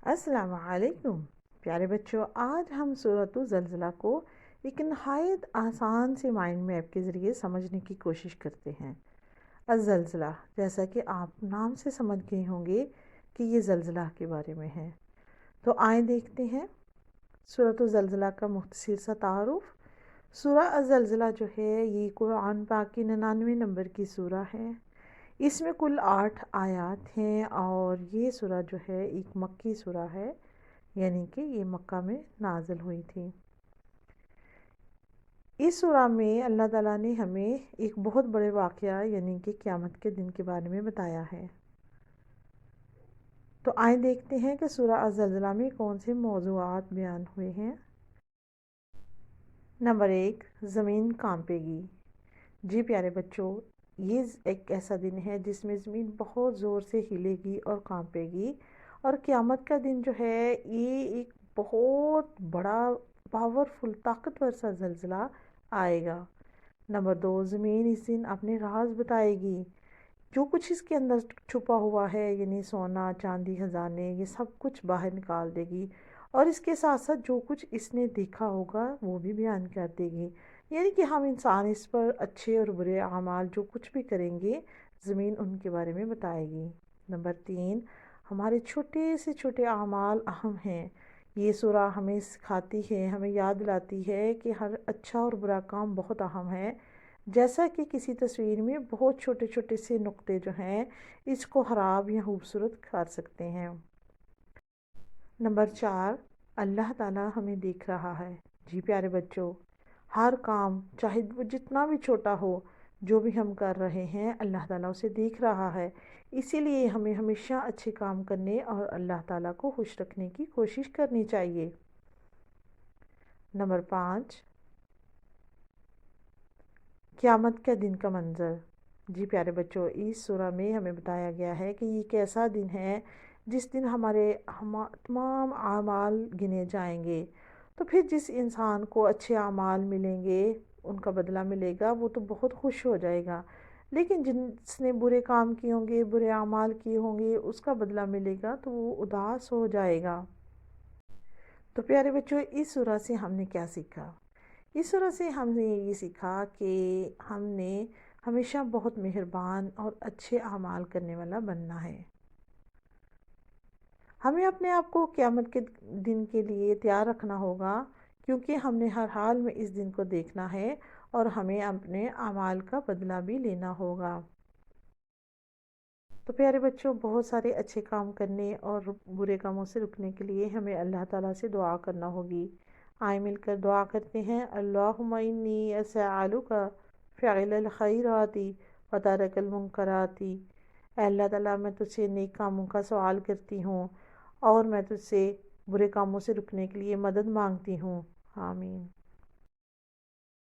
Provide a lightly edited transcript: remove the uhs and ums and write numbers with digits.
السلام علیکم پیارے بچوں، آج ہم سورۃ الزلزلہ کو ایک نہایت آسان سے مائنڈ میپ کے ذریعے سمجھنے کی کوشش کرتے ہیں۔ الزلزلہ، جیسا کہ آپ نام سے سمجھ گئے ہوں گے کہ یہ زلزلہ کے بارے میں ہے، تو آئیں دیکھتے ہیں سورۃ الزلزلہ کا مختصر سا تعارف۔ سورہ الزلزلہ جو ہے یہ قرآن پاک کی 99 نمبر کی سورہ ہے۔ اس میں کل 8 آیات ہیں اور یہ سورہ جو ہے ایک مکی سورہ ہے، یعنی کہ یہ مکہ میں نازل ہوئی تھی۔ اس سورہ میں اللہ تعالیٰ نے ہمیں ایک بہت بڑے واقعہ یعنی کہ قیامت کے دن کے بارے میں بتایا ہے۔ تو آئیں دیکھتے ہیں کہ سورہ الزلزلہ میں کون سے موضوعات بیان ہوئے ہیں۔ نمبر 1، زمین کانپے گی۔ جی پیارے بچوں، یہ ایک ایسا دن ہے جس میں زمین بہت زور سے ہلے گی اور کانپے گی، اور قیامت کا دن جو ہے یہ ایک بہت بڑا پاورفل طاقتور سا زلزلہ آئے گا۔ نمبر 2، زمین اس دن اپنے راز بتائے گی، جو کچھ اس کے اندر چھپا ہوا ہے یعنی سونا چاندی خزانے، یہ سب کچھ باہر نکال دے گی، اور اس کے ساتھ ساتھ جو کچھ اس نے دیکھا ہوگا وہ بھی بیان کر دے گی، یعنی کہ ہم انسان اس پر اچھے اور برے اعمال جو کچھ بھی کریں گے زمین ان کے بارے میں بتائے گی۔ نمبر 3، ہمارے چھوٹے سے چھوٹے اعمال اہم ہیں۔ یہ سورہ ہمیں سکھاتی ہے، ہمیں یاد دلاتی ہے کہ ہر اچھا اور برا کام بہت اہم ہے، جیسا کہ کسی تصویر میں بہت چھوٹے چھوٹے سے نقطے جو ہیں اس کو خراب یا خوبصورت کر سکتے ہیں۔ نمبر 4، اللہ تعالیٰ ہمیں دیکھ رہا ہے۔ جی پیارے بچوں، ہر کام چاہے وہ جتنا بھی چھوٹا ہو، جو بھی ہم کر رہے ہیں اللہ تعالیٰ اسے دیکھ رہا ہے، اسی لیے ہمیں ہمیشہ اچھے کام کرنے اور اللہ تعالیٰ کو خوش رکھنے کی کوشش کرنی چاہیے۔ نمبر 5، قیامت کے دن کا منظر۔ جی پیارے بچوں، اس سورہ میں ہمیں بتایا گیا ہے کہ یہ ایک ایسا دن ہے جس دن ہمارے تمام اعمال گنے جائیں گے، تو پھر جس انسان کو اچھے اعمال ملیں گے، ان کا بدلہ ملے گا، وہ تو بہت خوش ہو جائے گا، لیکن جس نے برے کام کیے ہوں گے، برے اعمال کیے ہوں گے، اس کا بدلہ ملے گا تو وہ اداس ہو جائے گا۔ تو پیارے بچوں، اس سورہ سے ہم نے کیا سیکھا؟ اس سورہ سے ہم نے یہ سیکھا کہ ہم نے ہمیشہ بہت مہربان اور اچھے اعمال کرنے والا بننا ہے۔ ہمیں اپنے آپ کو قیامت کے دن کے لیے تیار رکھنا ہوگا، کیونکہ ہم نے ہر حال میں اس دن کو دیکھنا ہے اور ہمیں اپنے اعمال کا بدلہ بھی لینا ہوگا۔ تو پیارے بچوں، بہت سارے اچھے کام کرنے اور برے کاموں سے رکنے کے لیے ہمیں اللہ تعالیٰ سے دعا کرنا ہوگی۔ آئیں مل کر دعا کرتے ہیں۔ اللہم انی اسألک فعل الخیرات و ترک المنکرات۔ اے اللہ تعالیٰ، میں تجھ سے نیک کاموں کا سوال کرتی ہوں اور میں تجھ سے برے کاموں سے رکنے کے لیے مدد مانگتی ہوں۔ آمین۔